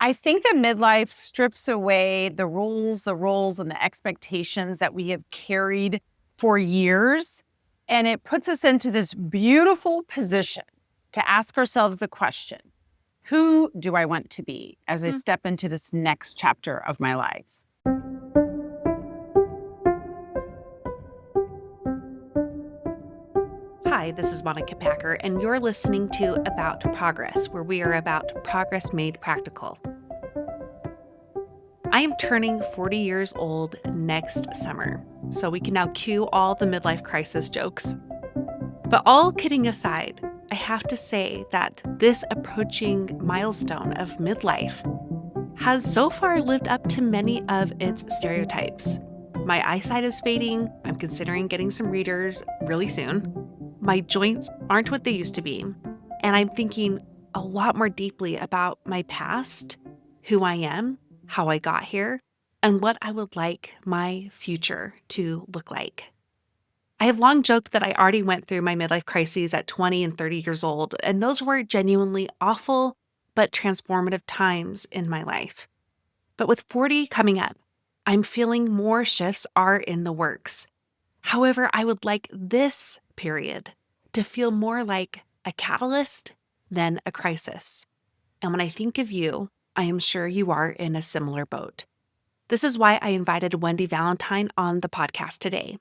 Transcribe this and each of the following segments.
I think that midlife strips away the rules, and the expectations that we have carried for years. And it puts us into this beautiful position to ask ourselves the question, who do I want to be as I step into this next chapter of my life? Hi, this is Monica Packer, and you're listening to About Progress, where we are about progress made practical. I am turning 40 years old next summer, so we can now cue all the midlife crisis jokes. But all kidding aside, I have to say that this approaching milestone of midlife has so far lived up to many of its stereotypes. My eyesight is fading. I'm considering getting some readers really soon. My joints aren't what they used to be. And I'm thinking a lot more deeply about my past, who I am, how I got here, and what I would like my future to look like. I have long joked that I already went through my midlife crises at 20 and 30 years old, and those were genuinely awful but transformative times in my life. But with 40 coming up, I'm feeling more shifts are in the works. However, I would like this period to feel more like a catalyst than a crisis. And when I think of you, I am sure you are in a similar boat. This is why I invited Wendy Valentine on the podcast today.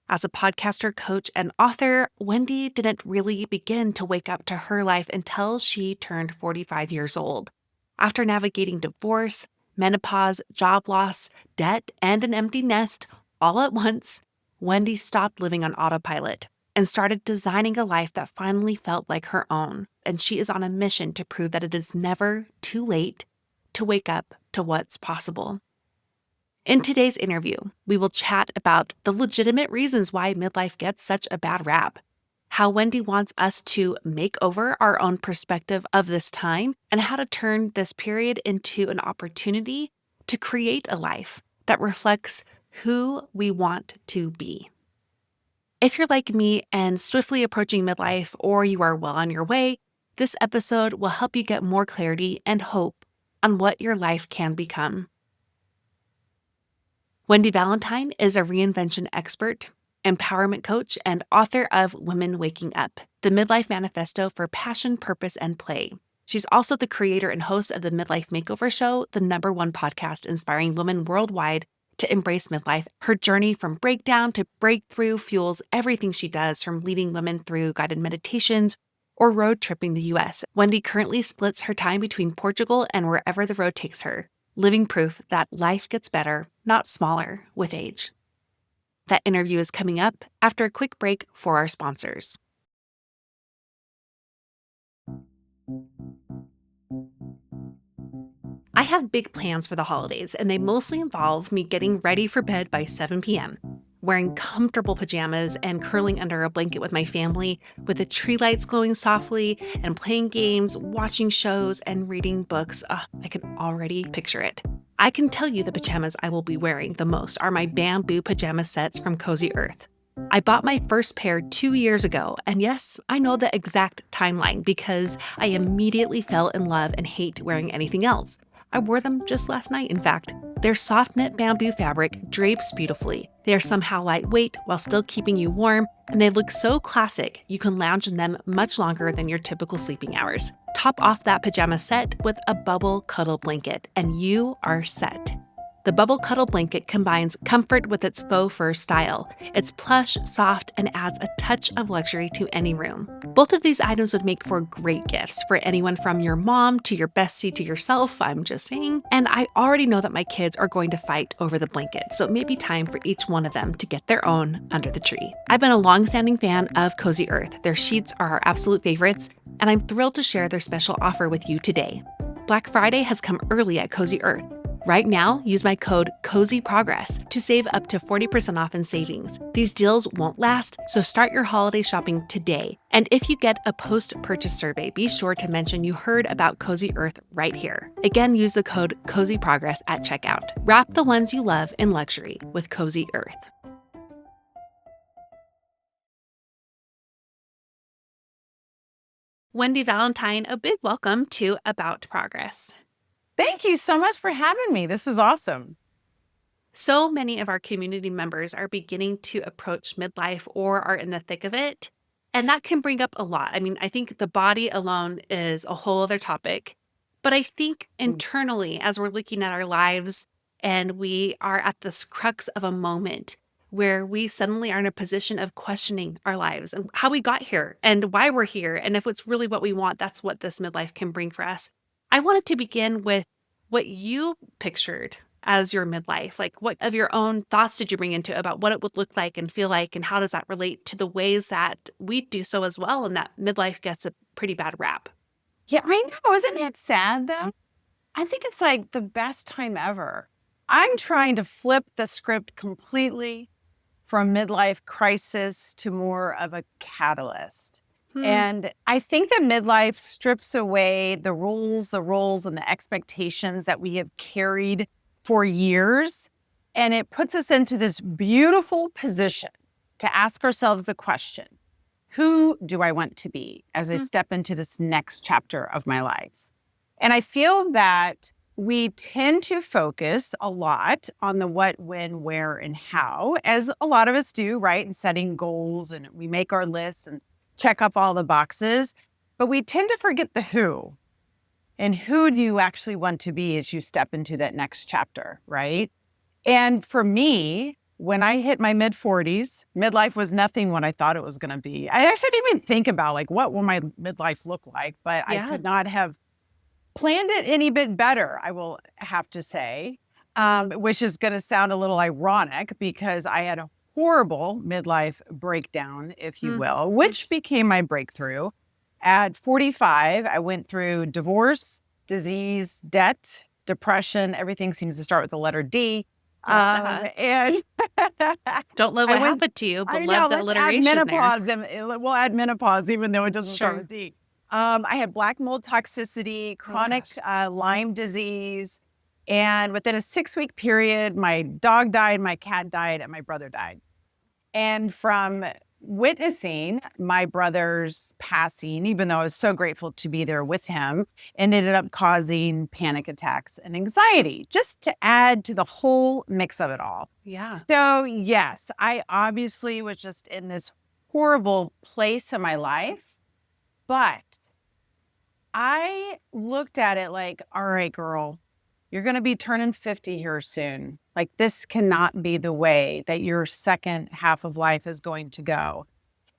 As a podcaster, coach, and author, Wendy didn't really begin to wake up to her life until she turned 45 years old. After navigating divorce, menopause, job loss, debt, and an empty nest all at once, Wendy stopped living on autopilot and started designing a life that finally felt like her own. And she is on a mission to prove that it is never too late to wake up to what's possible. In today's interview, we will chat about the legitimate reasons why midlife gets such a bad rap, how Wendy wants us to make over our own perspective of this time, and how to turn this period into an opportunity to create a life that reflects who we want to be. If you're like me and swiftly approaching midlife, or you are well on your way, this episode will help you get more clarity and hope on what your life can become. Wendy Valentine is a reinvention expert, empowerment coach, and author of Women Waking Up, the Midlife Manifesto for Passion, Purpose, and Play. She's also the creator and host of the Midlife Makeover Show, the #1 podcast inspiring women worldwide to embrace midlife. Her journey from breakdown to breakthrough fuels everything she does, from leading women through guided meditations or road tripping the US. Wendy currently splits her time between Portugal and wherever the road takes her, living proof that life gets better, not smaller, with age. That interview is coming up after a quick break for our sponsors. I have big plans for the holidays, and they mostly involve me getting ready for bed by 7 p.m., wearing comfortable pajamas and curling under a blanket with my family, with the tree lights glowing softly, and playing games, watching shows, and reading books. I can already picture it. I can tell you the pajamas I will be wearing the most are my bamboo pajama sets from Cozy Earth. I bought my first pair 2 years ago, and yes, I know the exact timeline because I immediately fell in love and hate wearing anything else. I wore them just last night, in fact. Their soft knit bamboo fabric drapes beautifully. They are somehow lightweight while still keeping you warm, and they look so classic you can lounge in them much longer than your typical sleeping hours. Top off that pajama set with a bubble cuddle blanket, and you are set. The Bubble Cuddle Blanket combines comfort with its faux fur style. It's plush, soft, and adds a touch of luxury to any room. Both of these items would make for great gifts for anyone from your mom to your bestie to yourself, I'm just saying. And I already know that my kids are going to fight over the blanket, so it may be time for each one of them to get their own under the tree. I've been a long-standing fan of Cozy Earth. Their sheets are our absolute favorites, and I'm thrilled to share their special offer with you today. Black Friday has come early at Cozy Earth. Right now, use my code COZYPROGRESS to save up to 40% off in savings. These deals won't last, so start your holiday shopping today. And if you get a post-purchase survey, be sure to mention you heard about Cozy Earth right here. Again, use the code COZYPROGRESS at checkout. Wrap the ones you love in luxury with Cozy Earth. Wendy Valentine, a big welcome to About Progress. Thank you so much for having me. This is awesome. So many of our community members are beginning to approach midlife or are in the thick of it. And that can bring up a lot. I mean, I think the body alone is a whole other topic. But I think internally, as we're looking at our lives and we are at this crux of a moment where we suddenly are in a position of questioning our lives and how we got here and why we're here. And if it's really what we want, that's what this midlife can bring for us. I wanted to begin with what you pictured as your midlife? Like, what of your own thoughts did you bring into it about what it would look like and feel like, and how does that relate to the ways that we do so as well? And that midlife gets a pretty bad rap. Yeah, I know. Isn't it sad though? I think it's like the best time ever. I'm trying to flip the script completely from midlife crisis to more of a catalyst. Hmm. And I think that midlife strips away the rules, and the expectations that we have carried for years. And it puts us into this beautiful position to ask ourselves the question, who do I want to be as I Hmm. step into this next chapter of my life? And I feel that we tend to focus a lot on the what, when, where, and how, as a lot of us do, right? And setting goals, and we make our lists and check off all the boxes. But we tend to forget the who. And who do you actually want to be as you step into that next chapter, right? And for me, when I hit my mid 40s, midlife was nothing what I thought it was going to be. I actually didn't even think about like what will my midlife look like, but I Yeah. could not have planned it any bit better, I will have to say, which is going to sound a little ironic because I had a horrible midlife breakdown, if you Hmm. will, which became my breakthrough. At 45, I went through divorce, disease, debt, depression. Everything seems to start with the letter D. Love that. And Don't love I what went, happened to you, but I know, love the let's add alliteration there. menopause. And we'll add menopause, even though it doesn't start Sure. with D. I had black mold toxicity, Oh, chronic gosh. Lyme disease. And within a 6-week period, my dog died, my cat died, and my brother died. And from witnessing my brother's passing, even though I was so grateful to be there with him, it ended up causing panic attacks and anxiety, just to add to the whole mix of it all. Yeah. So, yes, I obviously was just in this horrible place in my life, but I looked at it like, all right, girl, you're going to be turning 50 here soon. Like, this cannot be the way that your second half of life is going to go.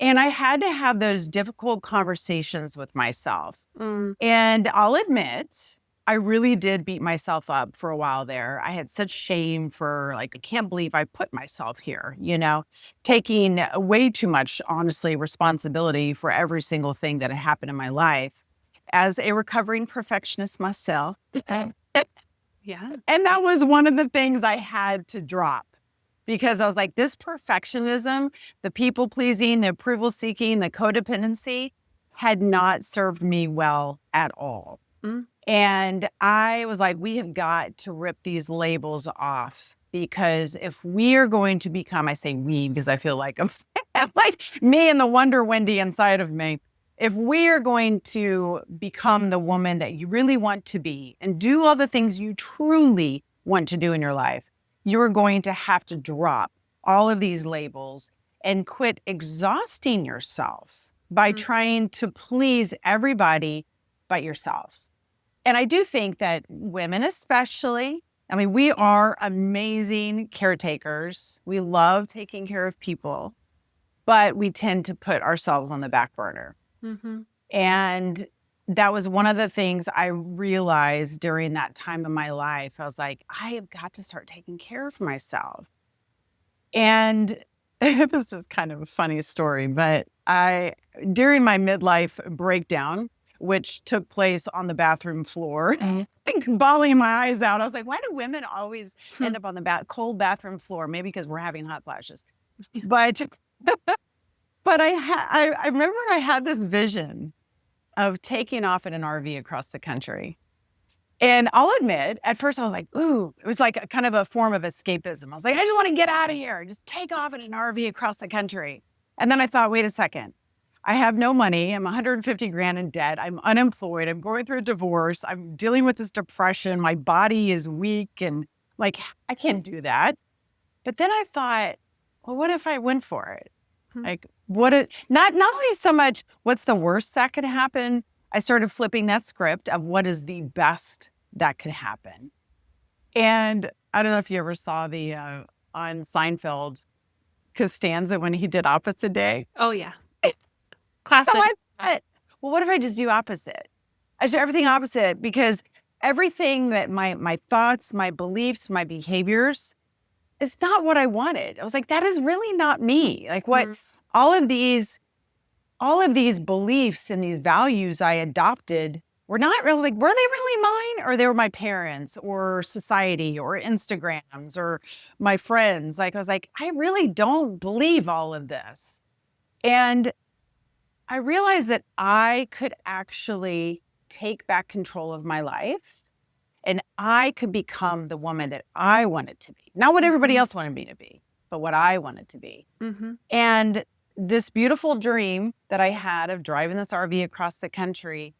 And I had to have those difficult conversations with myself. Mm. And I'll admit, I really did beat myself up for a while there. I had such shame for, like, I can't believe I put myself here, taking way too much, honestly, responsibility for every single thing that had happened in my life as a recovering perfectionist myself. Yeah. And that was one of the things I had to drop because I was like, this perfectionism, the people pleasing, the approval seeking, the codependency had not served me well at all. Mm. And I was like, we have got to rip these labels off because if we are going to become, I say we because I feel like I'm like me and the Wonder Wendy inside of me. If we are going to become the woman that you really want to be and do all the things you truly want to do in your life, you're going to have to drop all of these labels and quit exhausting yourself by Mm. trying to please everybody but yourself. And I do think that women, especially, I mean, we are amazing caretakers. We love taking care of people, but we tend to put ourselves on the back burner. Hmm. And that was one of the things I realized during that time of my life. I was like, I have got to start taking care of myself. And this is kind of a funny story, but during my midlife breakdown, which took place on the bathroom floor, I think bawling my eyes out. I was like, why do women always end up on the cold bathroom floor? Maybe because we're having hot flashes. But I remember I had this vision of taking off in an RV across the country. And I'll admit, at first I was like, ooh, it was like a kind of a form of escapism. I was like, I just want to get out of here, just take off in an RV across the country. And then I thought, wait a second, I have no money. I'm 150 grand in debt. I'm unemployed. I'm going through a divorce. I'm dealing with this depression. My body is weak and like, I can't do that. But then I thought, well, what if I went for it? Hmm. Like, not only so much what's the worst that could happen, I started flipping that script of what is the best that could happen. And I don't know if you ever saw the on Seinfeld Costanza when he did Opposite Day. Oh, yeah. So Classic. I thought, well, what if I just do opposite? I do everything opposite because everything that my thoughts, my beliefs, my behaviors is not what I wanted. I was like, that is really not me. Like what Mm. all of these all of these beliefs and these values I adopted were not really like, were they really mine? Or they were my parents or society or Instagrams or my friends. Like I was like, I really don't believe all of this. And I realized that I could actually take back control of my life and I could become the woman that I wanted to be. Not what everybody else wanted me to be, but what I wanted to be. Mm-hmm. And this beautiful dream that I had of driving this RV across the country,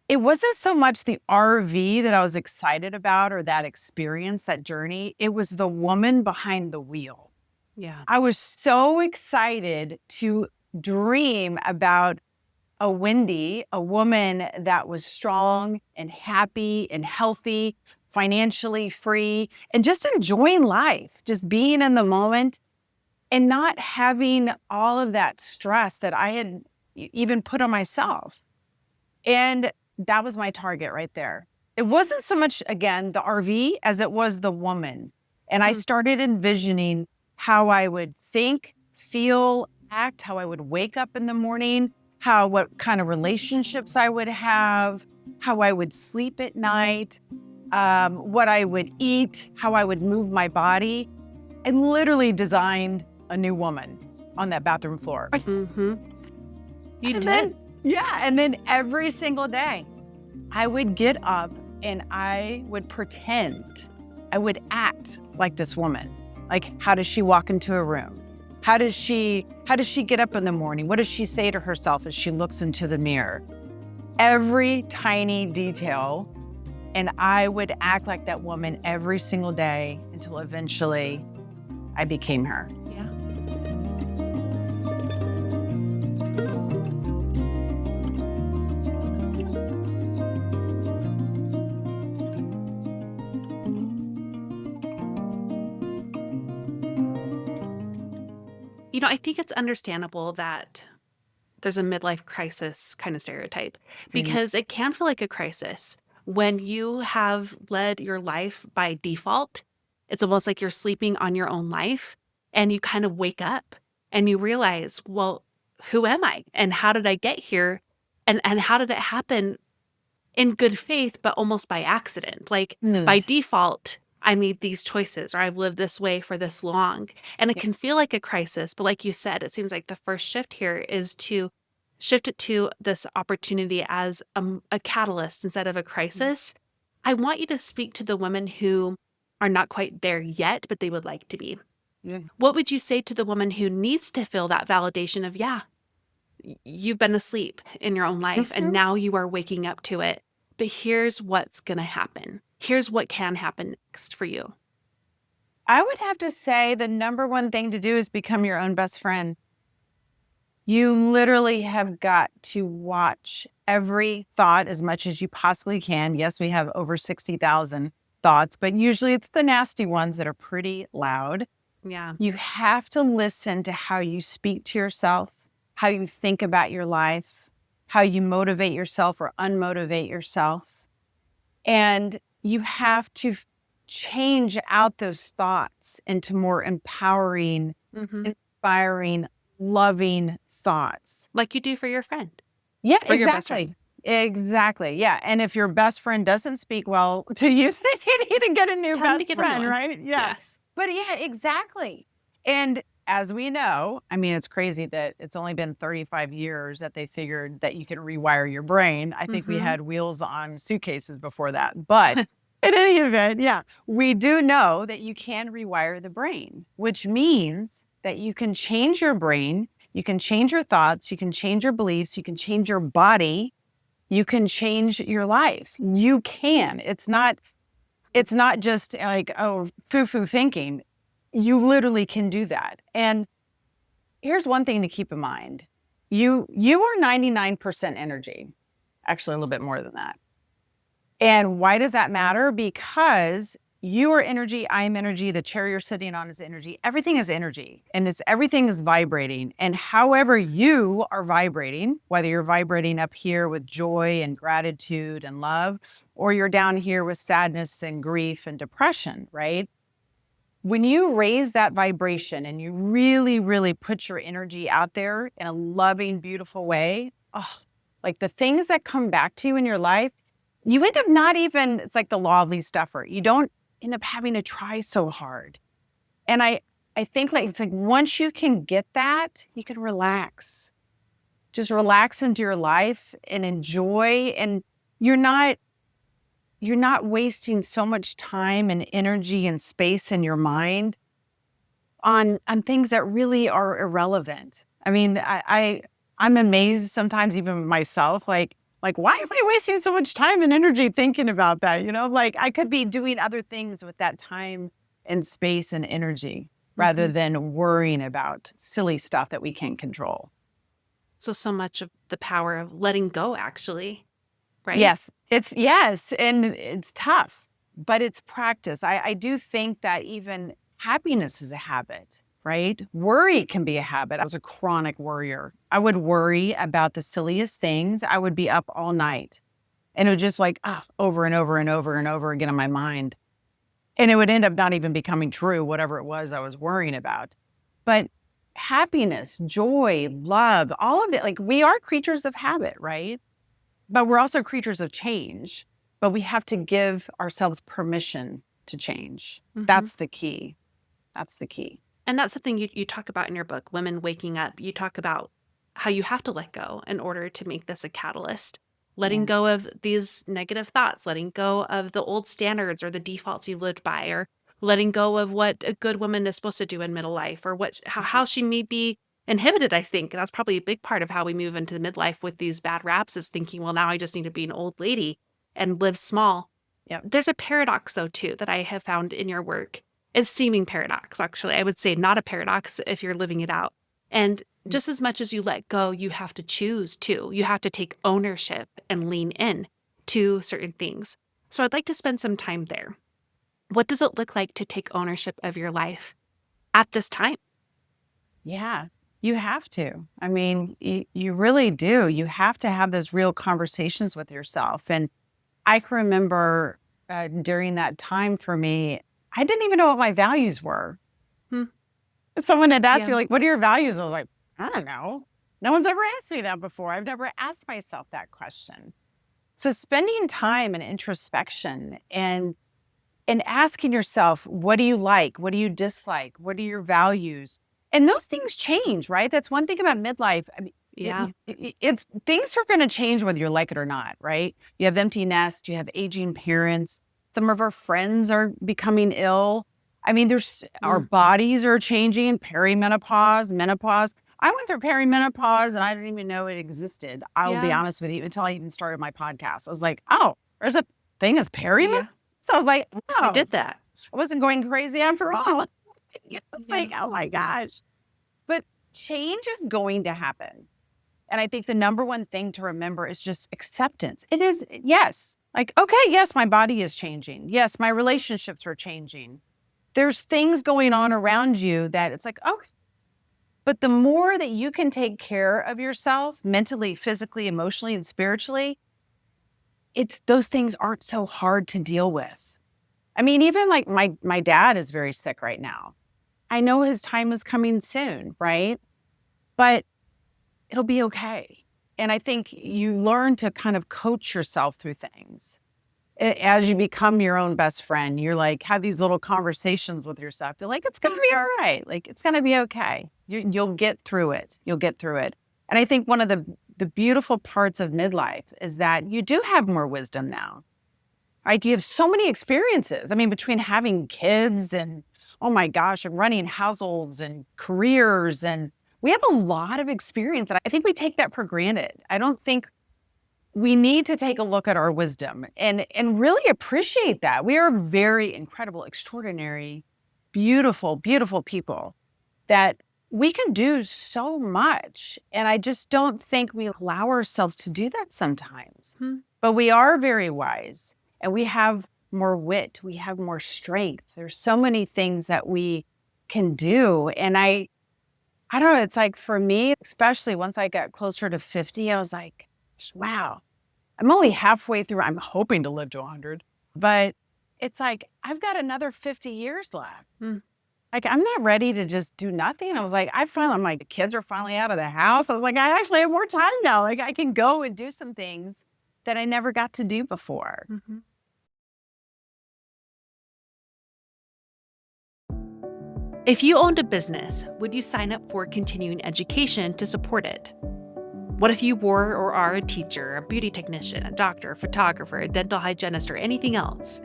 it wasn't so much the RV that I was excited about or that experience, that journey. It was the woman behind the wheel. Yeah. I was so excited to dream about a Wendy, a woman that was strong and happy and healthy, financially free, and just enjoying life, just being in the moment and not having all of that stress that I had even put on myself. And that was my target right there. It wasn't so much, again, the RV as it was the woman. And I Hmm. started envisioning how I would think, feel, act, how I would wake up in the morning, what kind of relationships I would have, how I would sleep at night, what I would eat, how I would move my body, and literally designed a new woman on that bathroom floor. Mm-hmm. You And did. then, yeah. And then every single day, I would get up and I would pretend, I would act like this woman. Like, how does she walk into a room? How does she get up in the morning? What does she say to herself as she looks into the mirror? Every tiny detail. And I would act like that woman every single day until eventually I became her. Yeah. You know, I think it's understandable that there's a midlife crisis kind of stereotype because it can feel like a crisis when you have led your life by default. It's almost like you're sleeping on your own life and you kind of wake up and you realize, well, who am I and how did I get here? And how did it happen in good faith, but almost by accident? Like by Mm. default, I made these choices or I've lived this way for this long. And it Yeah. can feel like a crisis. But like you said, it seems like the first shift here is to shift it to this opportunity as a catalyst instead of a crisis. I want you to speak to the women who are not quite there yet, but they would like to be. Yeah. What would you say to the woman who needs to feel that validation of, yeah, you've been asleep in your own life and Mhm. now you are waking up to it. But here's what's going to happen. Here's what can happen next for you. I would have to say the number one thing to do is become your own best friend. You literally have got to watch every thought as much as you possibly can. Yes, we have over 60,000 thoughts, but usually it's the nasty ones that are pretty loud. Yeah. You have to listen to how you speak to yourself, how you think about your life, how you motivate yourself or unmotivate yourself. And you have to change out those thoughts into more empowering, Mm-hmm. inspiring, loving thoughts. Like you do for your friend, Yeah, for your best friend. exactly. Exactly. Yeah. And if your best friend doesn't speak well to you, then you need to get a new Time to best get a new friend, one. right? Yeah. Yes. But yeah, exactly. And as we know, I mean, it's crazy that it's only been 35 years that they figured that you can rewire your brain. I think we Mm-hmm. had wheels on suitcases before that. But in any event, yeah, we do know that you can rewire the brain, which means that you can change your brain You can change your thoughts. You can change your beliefs. You can change your body. You can change your life. You can. It's not just like, oh, foo-foo thinking. You literally can do that. And here's one thing to keep in mind. You are 99% energy, actually a little bit more than that. And why does that matter? Because you are energy, I am energy, the chair you're sitting on is energy. Everything is energy, and everything is vibrating. And however you are vibrating, whether you're vibrating up here with joy and gratitude and love, or you're down here with sadness and grief and depression, right? When you raise that vibration and you really, really put your energy out there in a loving, beautiful way, oh, like the things that come back to you in your life, you end up not even, it's like the law of least effort. You don't end up having to try so hard. And I think like it's like once you can get that, you can relax. Just relax into your life and enjoy. And you're not wasting so much time and energy and space in your mind on things that really are irrelevant. I mean, I'm amazed sometimes even myself, like why am I wasting so much time and energy thinking about that? Like I could be doing other things with that time and space and energy rather than worrying about silly stuff that we can't control. So much of the power of letting go, actually, right? Yes, and it's tough, but it's practice. I do think that even happiness is a habit, right? Worry can be a habit. I was a chronic worrier. I would worry about the silliest things. I would be up all night, and it would just like over and over and over and over again in my mind. And it would end up not even becoming true, whatever it was I was worrying about. But happiness, joy, love, all of it, like we are creatures of habit, right? But we're also creatures of change, but we have to give ourselves permission to change. That's the key. That's the key. And that's something you talk about in your book, Women Waking Up. You talk about how you have to let go in order to make this a catalyst. Letting go of these negative thoughts, letting go of the old standards or the defaults you've lived by, or letting go of what a good woman is supposed to do in middle life, or how she may be inhibited. I think that's probably a big part of how we move into the midlife with these bad raps, is thinking, well, now I just need to be an old lady and live small. Yep. There's a paradox, though, too, that I have found in your work. It's seeming paradox, actually. I would say not a paradox if you're living it out. And just as much as you let go, you have to choose too. You have to take ownership and lean in to certain things. So I'd like to spend some time there. What does it look like to take ownership of your life at this time? Yeah, you have to. I mean, you really do. You have to have those real conversations with yourself. And I can remember during that time for me, I didn't even know what my values were. Someone had asked me, like, what are your values? I was like, I don't know. No one's ever asked me that before. I've never asked myself that question. So spending time in introspection and asking yourself, what do you like? What do you dislike? What are your values? And those things change, right? That's one thing about midlife. I mean, it's things are going to change whether you like it or not, right? You have empty nest, you have aging parents. Some of our friends are becoming ill. I mean, our bodies are changing, perimenopause, menopause. I went through perimenopause and I didn't even know it existed. I'll be honest with you, until I even started my podcast. I was like, oh, there's a thing as perimenopause? So I was like, oh, I did that. I wasn't going crazy after all. It's like, oh my gosh. But change is going to happen. And I think the number one thing to remember is just acceptance. It is, yes. Like, okay, yes, my body is changing. Yes, my relationships are changing. There's things going on around you that it's like, okay. But the more that you can take care of yourself mentally, physically, emotionally, and spiritually, those things aren't so hard to deal with. I mean, even like my dad is very sick right now. I know his time is coming soon, right? But it'll be okay. And I think you learn to kind of coach yourself through things. As you become your own best friend, you're like, have these little conversations with yourself. You're like, it's going to be all right. Like, it's going to be okay. You'll get through it. You'll get through it. And I think one of the beautiful parts of midlife is that you do have more wisdom now. Right? You have so many experiences. I mean, between having kids and, oh my gosh, and running households and careers and we have a lot of experience, and I think we take that for granted. I don't think we need to take a look at our wisdom and really appreciate that. We are very incredible, extraordinary, beautiful, beautiful people that we can do so much. And I just don't think we allow ourselves to do that sometimes. But we are very wise, and we have more wit, we have more strength. There's so many things that we can do. And I don't know, it's like for me, especially once I got closer to 50, I was like, wow, I'm only halfway through. I'm hoping to live to 100, but it's like, I've got another 50 years left. Like, I'm not ready to just do nothing. I was like, I'm like, the kids are finally out of the house. I was like, I actually have more time now. Like, I can go and do some things that I never got to do before. If you owned a business, would you sign up for continuing education to support it? What if you were or are a teacher, a beauty technician, a doctor, a photographer, a dental hygienist, or anything else?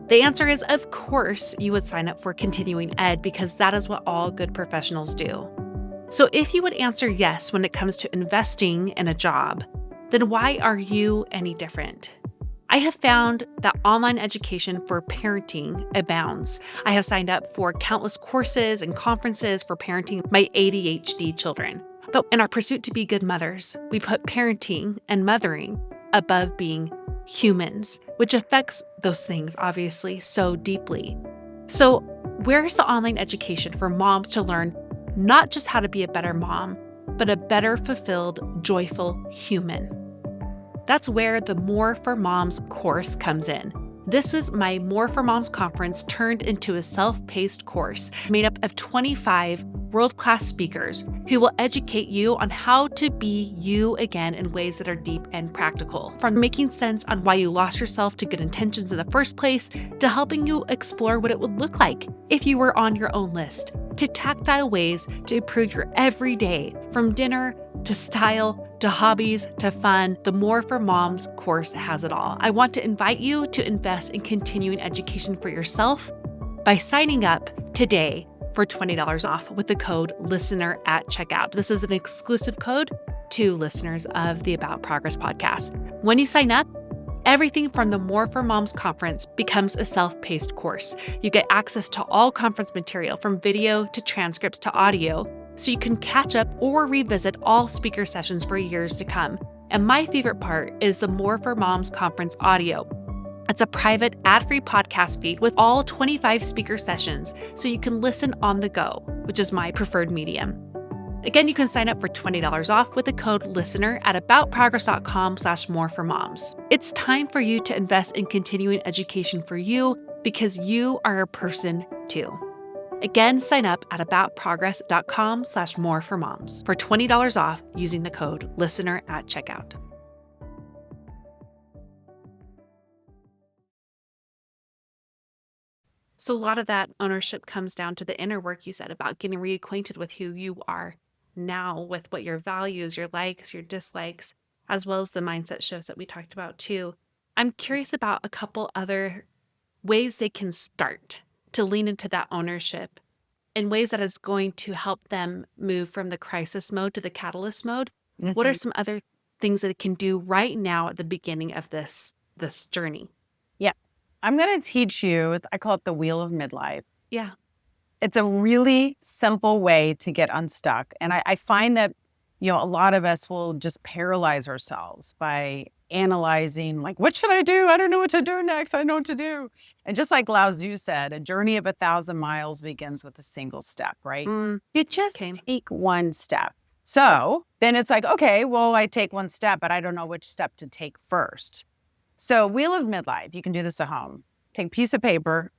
The answer is, of course, you would sign up for continuing ed because that is what all good professionals do. So if you would answer yes when it comes to investing in a job, then why are you any different? I have found that online education for parenting abounds. I have signed up for countless courses and conferences for parenting my ADHD children. But in our pursuit to be good mothers, we put parenting and mothering above being humans, which affects those things, obviously, so deeply. So where's the online education for moms to learn not just how to be a better mom, but a better fulfilled, joyful human? That's where the More for Moms course comes in. This was my More for Moms conference turned into a self-paced course made up of 25 world-class speakers who will educate you on how to be you again in ways that are deep and practical. From making sense on why you lost yourself to good intentions in the first place, to helping you explore what it would look like if you were on your own list, to tactile ways to improve your everyday, from dinner to style, to hobbies, to fun. The More for Moms course has it all. I want to invite you to invest in continuing education for yourself by signing up today for $20 off with the code LISTENER at checkout. This is an exclusive code to listeners of the About Progress podcast. When you sign up, everything from the More for Moms conference becomes a self-paced course. You get access to all conference material, from video to transcripts to audio, so you can catch up or revisit all speaker sessions for years to come. And my favorite part is the More for Moms conference audio. It's a private, ad-free podcast feed with all 25 speaker sessions, so you can listen on the go, which is my preferred medium. Again, you can sign up for $20 off with the code LISTENER at aboutprogress.com/moreformoms. It's time for you to invest in continuing education for you, because you are a person too. Again, sign up at aboutprogress.com/moreformoms for $20 off using the code LISTENER at checkout. So a lot of that ownership comes down to the inner work you said about getting reacquainted with who you are now, with what your values, your likes, your dislikes, as well as the mindset shifts that we talked about too. I'm curious about a couple other ways they can start to lean into that ownership in ways that is going to help them move from the crisis mode to the catalyst mode. What are some other things that it can do right now at the beginning of this journey? Yeah. I'm going to teach you, I call it the wheel of midlife. Yeah. It's a really simple way to get unstuck. And I find that, a lot of us will just paralyze ourselves by analyzing, like, what should I do? I don't know what to do next. I don't know what to do. And just like Lao Tzu said, a journey of 1,000 miles begins with a single step, right? You just take one step. So then it's like, okay, well, I take one step, but I don't know which step to take first. So wheel of midlife, you can do this at home. Take a piece of paper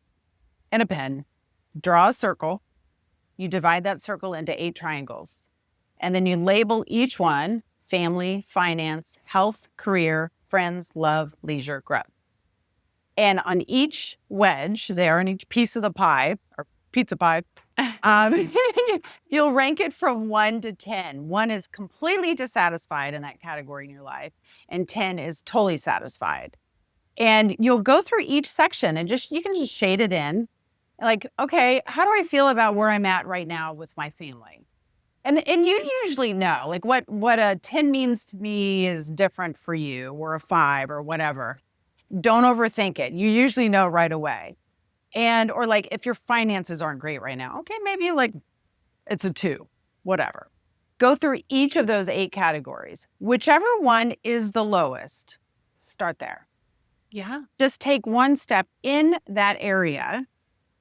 and a pen, draw a circle. You divide that circle into 8 triangles. And then you label each one: family, finance, health, career, friends, love, leisure, growth. And on each wedge there, on each piece of the pie, or pizza pie, you'll rank it from 1 to 10. 1 is completely dissatisfied in that category in your life, and 10 is totally satisfied. And you'll go through each section and you can just shade it in. Like, okay, how do I feel about where I'm at right now with my family? And you usually know, like what a 10 means to me is different for you, or a 5 or whatever. Don't overthink it. You usually know right away. And or like if your finances aren't great right now, okay, maybe like it's a 2, whatever. Go through each of those 8 categories. Whichever one is the lowest, start there. Yeah. Just take one step in that area.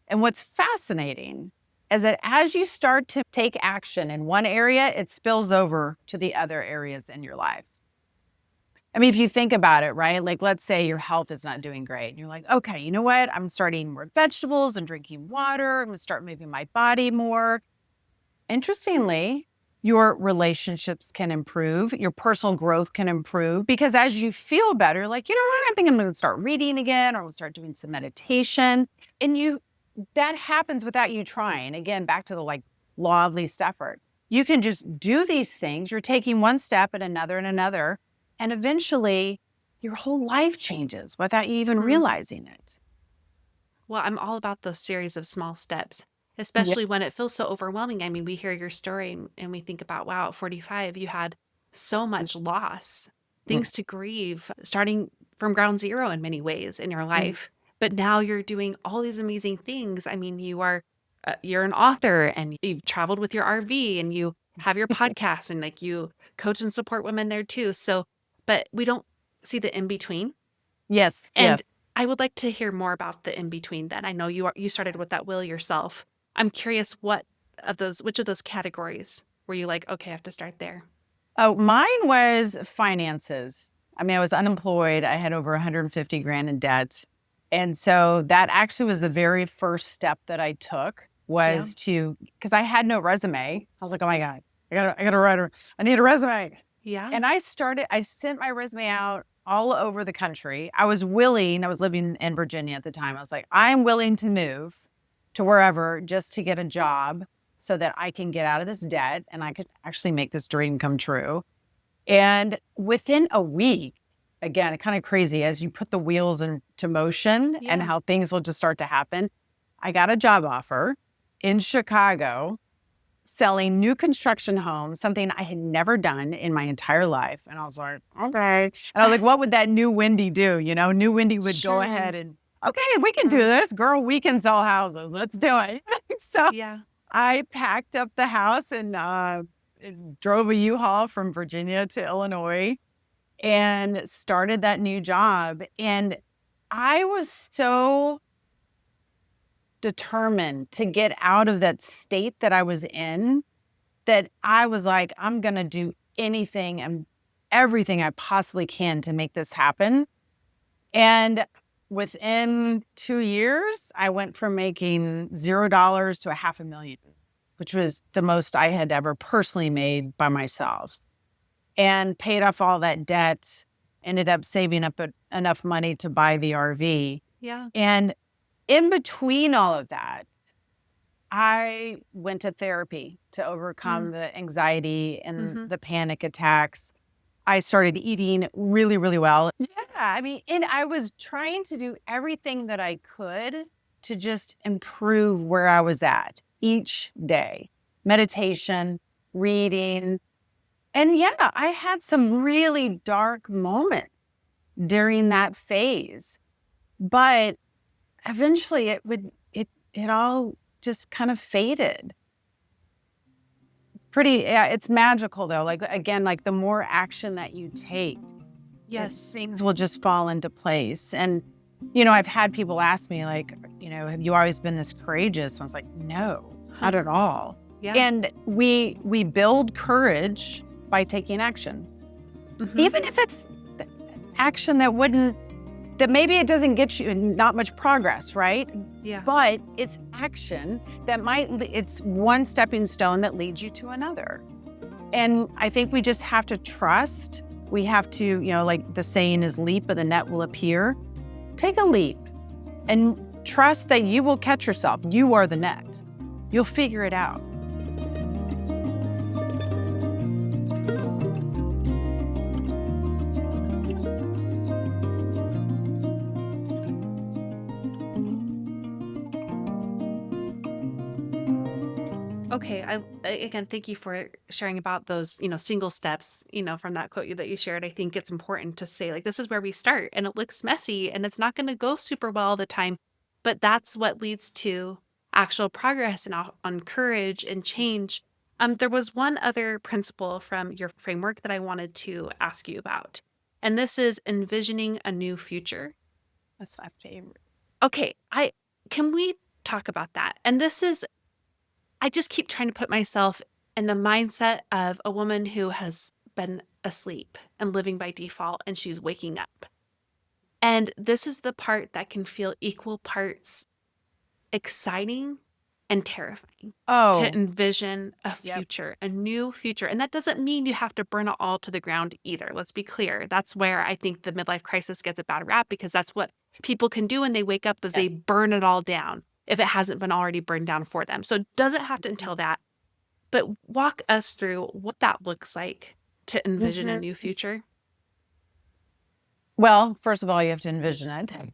And what's fascinating is that as you start to take action in one area, it spills over to the other areas in your life. I mean, if you think about it, right? Like, let's say your health is not doing great. And you're like, okay, you know what? I'm starting more vegetables and drinking water. I'm going to start moving my body more. Interestingly, your relationships can improve, your personal growth can improve because as you feel better, like, you know what, I think I'm going to start reading again, or we'll start doing some meditation. And that happens without you trying. Again, back to the like law of least effort. You can just do these things. You're taking one step and another. And eventually your whole life changes without you even Mhm. realizing it. Well, I'm all about those series of small steps, Yeah. especially when it feels so overwhelming. I mean, we hear your story and we think about, wow, at 45, you had so much loss, things to grieve, starting from ground zero in many ways in your Mhm. life. But now you're doing all these amazing things. I mean, you're an author and you've traveled with your RV and you have your podcast and like you coach and support women there too. So, but we don't see the in between. Yes. Yes. And I would like to hear more about the in between then. I know you started with that will yourself. I'm curious which of those categories were you like, okay, I have to start there. Oh, mine was finances. I mean, I was unemployed. I had over 150 grand in debt. And so that actually was the very first step that I took Yeah. was because I had no resume. I was like, oh my God, I gotta write I need a resume. Yeah. And I sent my resume out all over the country. I was living in Virginia at the time. I was like, I'm willing to move to wherever just to get a job so that I can get out of this debt and I could actually make this dream come true. And within a week, again, kind of crazy as you put the wheels into motion and Yeah. how things will just start to happen. I got a job offer in Chicago selling new construction homes, something I had never done in my entire life. And I was like, okay. And I was like, what would that new Wendy do? You know, new Wendy would go Sure. ahead and, okay, we can do this. Girl, we can sell houses. Let's do it. So Yeah. I packed up the house and drove a U-Haul from Virginia to Illinois and started that new job. And I was so determined to get out of that state that I was in that I was like, I'm going to do anything and everything I possibly can to make this happen. And within 2 years, I went from making $0 to a half a million, which was the most I had ever personally made by myself, and paid off all that debt, ended up saving up enough money to buy the RV. Yeah. And in between all of that, I went to therapy to Mm. overcome the anxiety and Mm-hmm. the panic attacks. I started eating really, really well. Yeah, I mean, and I was trying to do everything that I could to just improve where I was at each day. Meditation, reading. And yeah, I had some really dark moments during that phase. But eventually it all just kind of faded. Yeah, it's magical though. Like again, like the more action that you take, Yes. things will just fall into place. And I've had people ask me like, have you always been this courageous? I was like, no, Huh. not at all. Yeah. And we build courage by taking action. Mm-hmm. Even if it's action that maybe it doesn't get you not much progress, right? Yeah. But it's action it's one stepping stone that leads you to another. And I think we just have to trust. We have to, like the saying is leap and the net will appear. Take a leap and trust that you will catch yourself. You are the net. You'll figure it out. Okay, again, thank you for sharing about those, single steps, from that quote that you shared. I think it's important to say, like, this is where we start, and it looks messy and it's not going to go super well all the time, but that's what leads to actual progress and on courage and change. There was one other principle from your framework that I wanted to ask you about, and this is envisioning a new future. That's my favorite. Okay, I can we talk about that? And this is I just keep trying to put myself in the mindset of a woman who has been asleep and living by default, and she's waking up. And this is the part that can feel equal parts exciting and terrifying, to Oh, envision a yep. future, a new future. And that doesn't mean you have to burn it all to the ground either. Let's be clear. That's where I think the midlife crisis gets a bad rap, because that's what people can do when they wake up, is Yeah. they burn it all down if it hasn't been already burned down for them. So it doesn't have to entail that. But walk us through what that looks like to envision a Mhm. new future. Well, first of all, you have to envision it You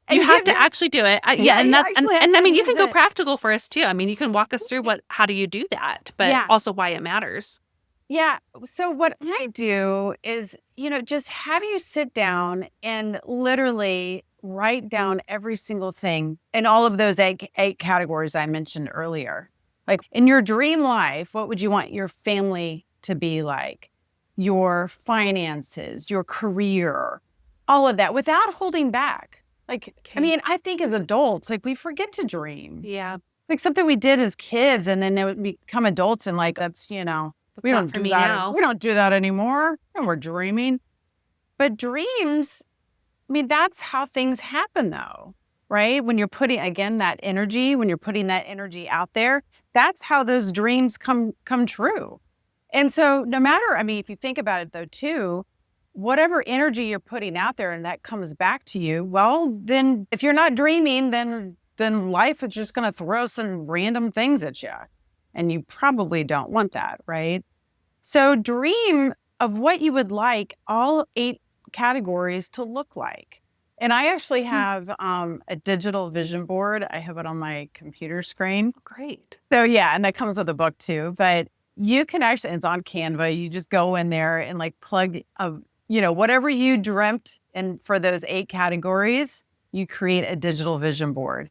and have give to it. actually do it. Yeah, Yeah, and you that's actually have and to I mean, you can envision go it. practical for us too. I mean, you can walk us through how do you do that, but Yeah. also why it matters. Yeah. So what I do is, just have you sit down and literally write down every single thing in all of those eight categories I mentioned earlier. Like in your dream life, what would you want your family to be like? Your finances, your career, all of that without holding back. Like, I Okay. mean, I think as adults, like we forget to dream. Yeah, Like something we did as kids and then they would become adults and like that's, we that's not don't for do me that. now. We don't do that anymore. And we're dreaming. But dreams, I mean, that's how things happen though, right? When you're putting again that energy, when you're putting that energy out there, that's how those dreams come true. And so no matter, I mean, if you think about it though too, whatever energy you're putting out there and that comes back to you, well, then if you're not dreaming, then life is just going to throw some random things at you. And you probably don't want that, right? So dream of what you would like all eight categories to look like. And I actually Hmm, have a digital vision board. I have it on my computer screen. great. So yeah, and that comes with a book too. But you can actually, it's on Canva. You just go in there and like plug whatever you dreamt and for those eight categories, you create a digital vision board.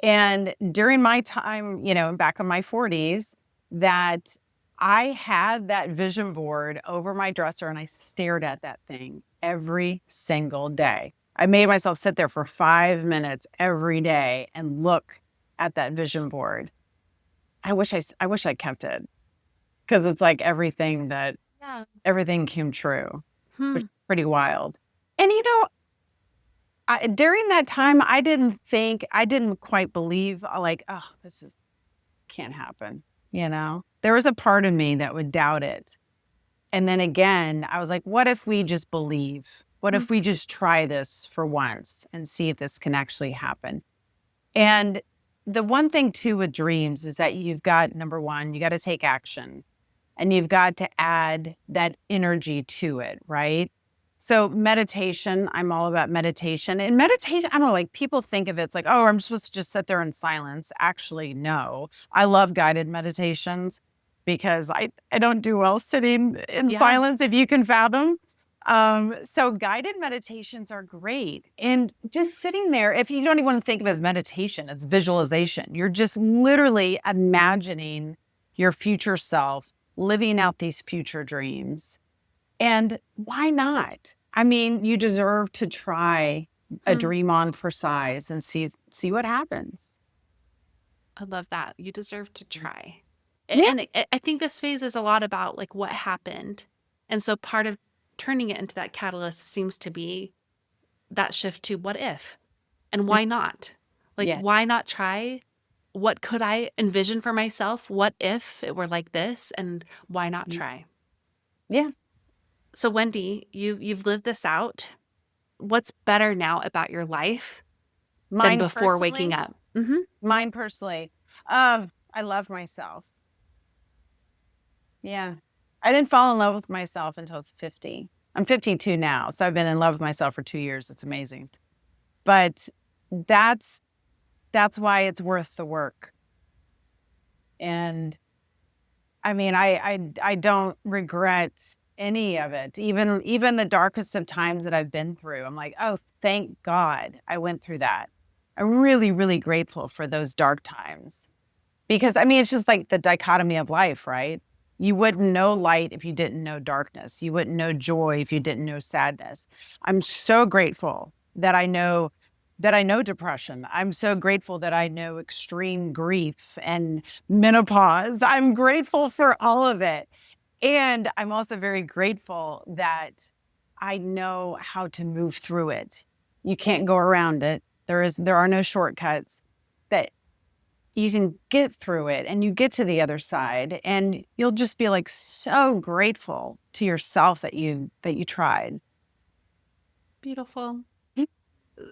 And during my time, back in my 40s, that I had that vision board over my dresser and I stared at that thing every single day. I made myself sit there for 5 minutes every day and look at that vision board. I wish I kept it because it's like Yeah. everything came true, which Hmm. is pretty wild. And during that time, I didn't quite believe like, oh, can't happen. There was a part of me that would doubt it. And then again, I was like, what if we just believe? What Hmm. if we just try this for once and see if this can actually happen? And the one thing too with dreams is that you've got number one, you got to take action and you've got to add that energy to it, right? So meditation, I'm all about meditation. And meditation, I don't know, like people think of it's like, oh, I'm supposed to just sit there in silence. Actually, no. I love guided meditations because I don't do well sitting in Yeah. silence, if you can fathom. So guided meditations are great. And just sitting there, if you don't even want to think of it as meditation, it's visualization. You're just literally imagining your future self living out these future dreams. And why not? I mean, you deserve to try a Hmm. dream on for size and see what happens. I love that. You deserve to try. Yeah. And I think this phase is a lot about like what happened. And so part of turning it into that catalyst seems to be that shift to what if and why not? Like, Yeah. why not try? What could I envision for myself? What if it were like this? And why not try? Yeah. So, Wendy, you've lived this out. What's better now about your life than Mine before waking personally, up? Hmm. mine personally, I love myself. Yeah. I didn't fall in love with myself until I was 50. I'm 52 now, so I've been in love with myself for 2 years. It's amazing. But that's why it's worth the work. And I mean, I don't regret any of it. Even the darkest of times that I've been through, I'm like, oh, thank God I went through that. I'm really, really grateful for those dark times. Because I mean, it's just like the dichotomy of life, right? You wouldn't know light if you didn't know darkness. You wouldn't know joy if you didn't know sadness. I'm so grateful that I know depression. I'm so grateful that I know extreme grief and menopause. I'm grateful for all of it. And I'm also very grateful that I know how to move through it. You can't go around it. There are no shortcuts. That you can get through it and you get to the other side and you'll just be like so grateful to yourself that you tried. Beautiful.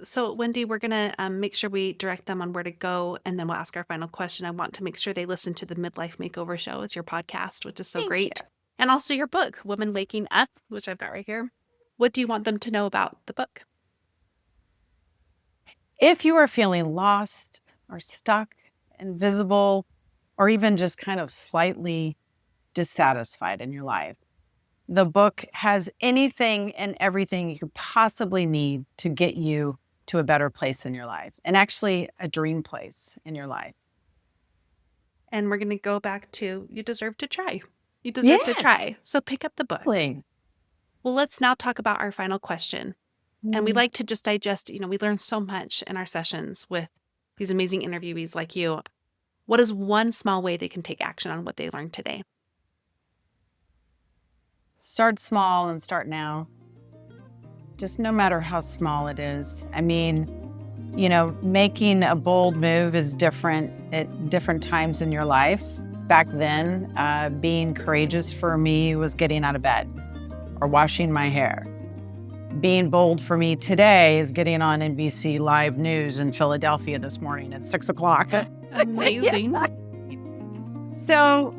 So, Wendy, we're going to make sure we direct them on where to go, and then we'll ask our final question. I want to make sure they listen to the Midlife Makeover Show. It's your podcast, which is so Thank great. you. And also your book, Women Waking Up, which I've got right here. What do you want them to know about the book? If you are feeling lost or stuck, invisible, or even just kind of slightly dissatisfied in your life, the book has anything and everything you could possibly need to get you to a better place in your life, and actually a dream place in your life. And we're going to go back to you deserve to try. You deserve to Yes. try. So pick up the book. Well, Let's now talk about our final question. And we like to just digest, we learn so much in our sessions with these amazing interviewees like you. What is one small way they can take action on what they learned today? start small and start now. Just no matter how small it is. I mean, making a bold move is different at different times in your life. Back then, being courageous for me was getting out of bed or washing my hair. Being bold for me today is getting on NBC Live News in Philadelphia this morning at 6 o'clock. Amazing. So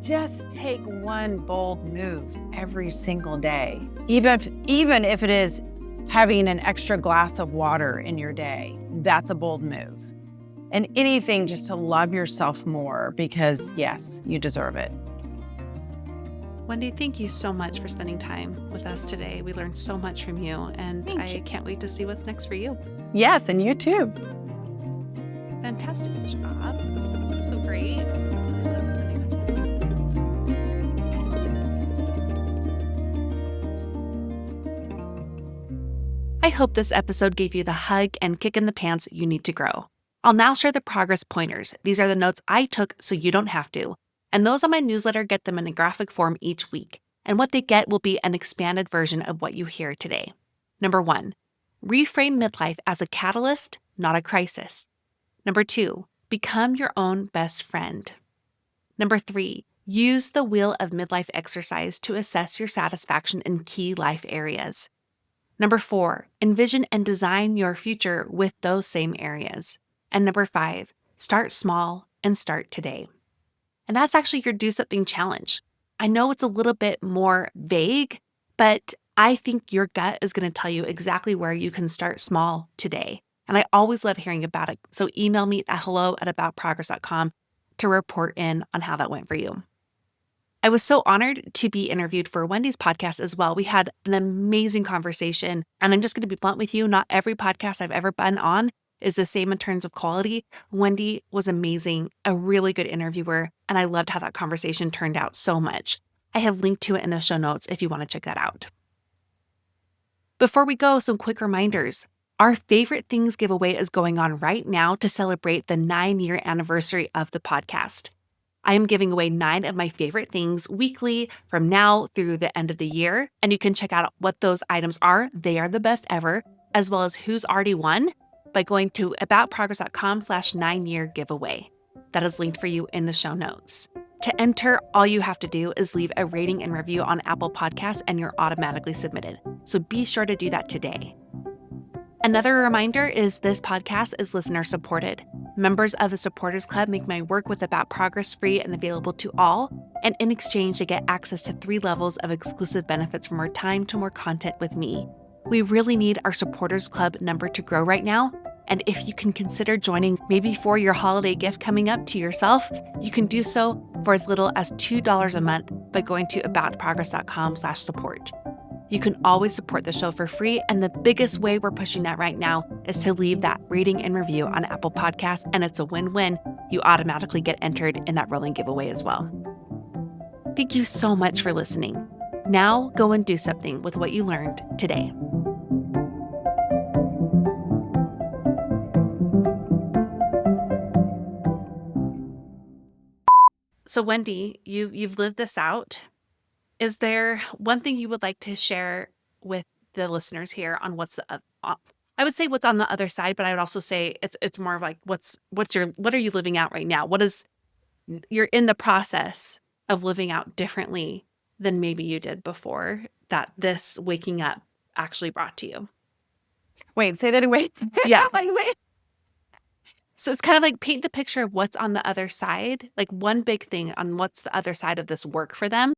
just take one bold move every single day. Even if it is having an extra glass of water in your day, that's a bold move. And anything just to love yourself more because, yes, you deserve it. Wendy, thank you so much for spending time with us today. We learned so much from you, and I can't wait to see what's next for you. Yes, and you too. Fantastic job. So great. I hope this episode gave you the hug and kick in the pants you need to grow. I'll now share the progress pointers. These are the notes I took so you don't have to. And those on my newsletter get them in a graphic form each week. And what they get will be an expanded version of what you hear today. Number 1, reframe midlife as a catalyst, not a crisis. Number 2, become your own best friend. Number 3, use the Wheel of Midlife exercise to assess your satisfaction in key life areas. Number 4, envision and design your future with those same areas. And number 5, start small and start today. And that's actually your Do Something challenge. I know it's a little bit more vague, but I think your gut is going to tell you exactly where you can start small today. And I always love hearing about it. So email me at hello@aboutprogress.com to report in on how that went for you. I was so honored to be interviewed for Wendy's podcast as well. We had an amazing conversation, and I'm just going to be blunt with you. Not every podcast I've ever been on is the same in terms of quality. Wendy was amazing, a really good interviewer, and I loved how that conversation turned out so much. I have linked to it in the show notes if you want to check that out. Before we go, some quick reminders. Our Favorite Things giveaway is going on right now to celebrate the 9-year anniversary of the podcast. I am giving away 9 of my favorite things weekly from now through the end of the year, and you can check out what those items are. They are the best ever, as well as who's already won by going to aboutprogress.com/9-year giveaway. That is linked for you in the show notes. To enter, all you have to do is leave a rating and review on Apple Podcasts and you're automatically submitted. So be sure to do that today. Another reminder is this podcast is listener supported. Members of the Supporters Club make my work with About Progress free and available to all, and in exchange, they get access to 3 levels of exclusive benefits from more time to more content with me. We really need our Supporters Club number to grow right now, And if you can consider joining maybe for your holiday gift coming up to yourself, you can do so for as little as $2 a month by going to aboutprogress.com/support. You can always support the show for free, and the biggest way we're pushing that right now is to leave that rating and review on Apple Podcasts, and it's a win-win. You automatically get entered in that rolling giveaway as well. Thank you so much for listening. Now go and do something with what you learned today. So Wendy, you've lived this out. Is there one thing you would like to share with the listeners here on what's I would say what's on the other side, but I would also say it's more of like what are you living out right now? You're in the process of living out differently than maybe you did before that this waking up actually brought to you. Wait, say that again. Yeah. Like, wait. So it's kind of like paint the picture of what's on the other side, like one big thing on what's the other side of this work for them.